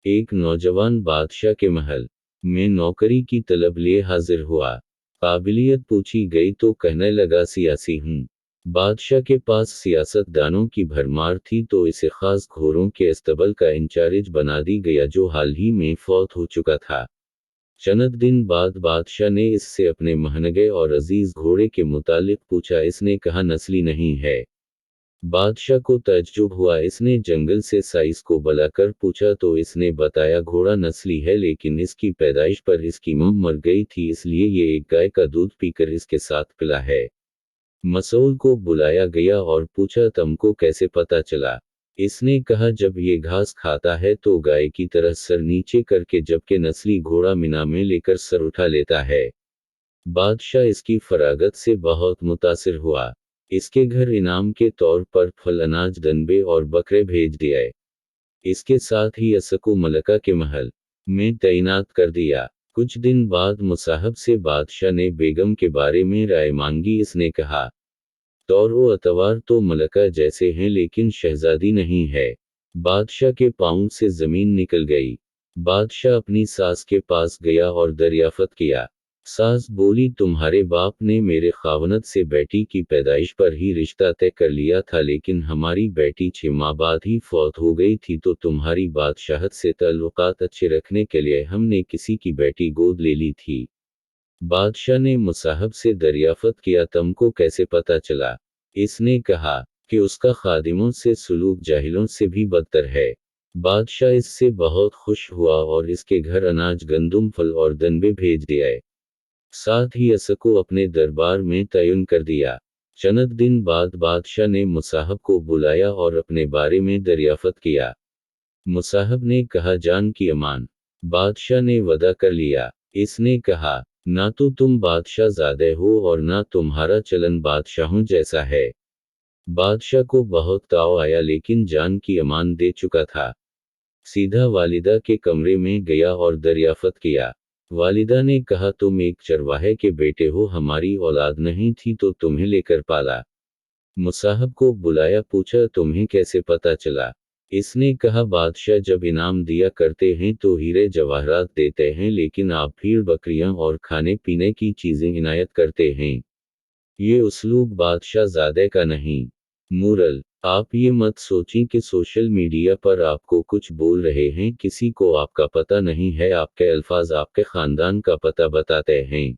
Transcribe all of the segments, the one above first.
ایک نوجوان بادشاہ کے محل میں نوکری کی طلب لیے حاضر ہوا۔ قابلیت پوچھی گئی تو کہنے لگا سیاسی ہوں۔ بادشاہ کے پاس سیاست دانوں کی بھرمار تھی تو اسے خاص گھوڑوں کے استبل کا انچارج بنا دی گیا جو حال ہی میں فوت ہو چکا تھا۔ چند دن بعد بادشاہ نے اس سے اپنے مہنگے اور عزیز گھوڑے کے متعلق پوچھا۔ اس نے کہا نسلی نہیں ہے۔ بادشاہ کو تعجب ہوا۔ اس نے جنگل سے سائس کو بلا کر پوچھا تو اس نے بتایا گھوڑا نسلی ہے لیکن اس کی پیدائش پر اس کی ماں مر گئی تھی اس لیے یہ ایک گائے کا دودھ پی کر اس کے ساتھ پلا ہے۔ مسعود کو بلایا گیا اور پوچھا تم کو کیسے پتا چلا؟ اس نے کہا جب یہ گھاس کھاتا ہے تو گائے کی طرح سر نیچے کر کے جبکہ نسلی گھوڑا مینا میں لے کر سر اٹھا لیتا ہے۔ بادشاہ اس کی فراغت سے بہت متاثر ہوا۔ اس کے گھر انعام کے طور پر پھل اناج دنبے اور بکرے بھیج دیے۔ اس کے ساتھ ہی اسکو ملکہ کے محل میں تعینات کر دیا۔ کچھ دن بعد مصاحب سے بادشاہ نے بیگم کے بارے میں رائے مانگی۔ اس نے کہا طور و اتوار تو ملکہ جیسے ہیں لیکن شہزادی نہیں ہے۔ بادشاہ کے پاؤں سے زمین نکل گئی۔ بادشاہ اپنی ساس کے پاس گیا اور دریافت کیا۔ ساس بولی تمہارے باپ نے میرے خاوند سے بیٹی کی پیدائش پر ہی رشتہ طے کر لیا تھا لیکن ہماری بیٹی 6 ماہ بعد ہی فوت ہو گئی تھی تو تمہاری بادشاہت سے تعلقات اچھے رکھنے کے لیے ہم نے کسی کی بیٹی گود لے لی تھی۔ بادشاہ نے مصاحب سے دریافت کیا تم کو کیسے پتا چلا؟ اس نے کہا کہ اس کا خادموں سے سلوک جاہلوں سے بھی بدتر ہے۔ بادشاہ اس سے بہت خوش ہوا اور اس کے گھر اناج گندم پھل اور دنبے بھیج دیے۔ ساتھ ہی اسکو اپنے دربار میں تعین کر دیا۔ چند دن بعد بادشاہ نے مصاحب کو بلایا اور اپنے بارے میں دریافت کیا۔ مصاحب نے کہا جان کی امان۔ بادشاہ نے وعدہ کر لیا۔ اس نے کہا نہ تو تم بادشاہ زادے ہو اور نہ تمہارا چلن بادشاہوں جیسا ہے۔ بادشاہ کو بہت تاؤ آیا لیکن جان کی امان دے چکا تھا۔ سیدھا والدہ کے کمرے میں گیا اور دریافت کیا۔ والدہ نے کہا تم ایک چرواہے کے بیٹے ہو ہماری اولاد نہیں تھی تو تمہیں لے کر پالا۔ مصاحب کو بلایا پوچھا تمہیں کیسے پتا چلا؟ اس نے کہا بادشاہ جب انعام دیا کرتے ہیں تو ہیرے جواہرات دیتے ہیں لیکن آپ بھیڑ بکریاں اور کھانے پینے کی چیزیں عنایت کرتے ہیں۔ یہ اسلوب بادشاہ زادے کا نہیں۔ مورل آپ یہ مت سوچیں کہ سوشل میڈیا پر آپ کو کچھ بول رہے ہیں کسی کو آپ کا پتہ نہیں ہے آپ کے الفاظ آپ کے خاندان کا پتہ بتاتے ہیں۔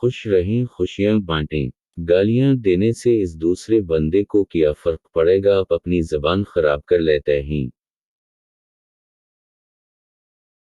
خوش رہیں خوشیاں بانٹیں۔ گالیاں دینے سے اس دوسرے بندے کو کیا فرق پڑے گا آپ اپنی زبان خراب کر لیتے ہیں۔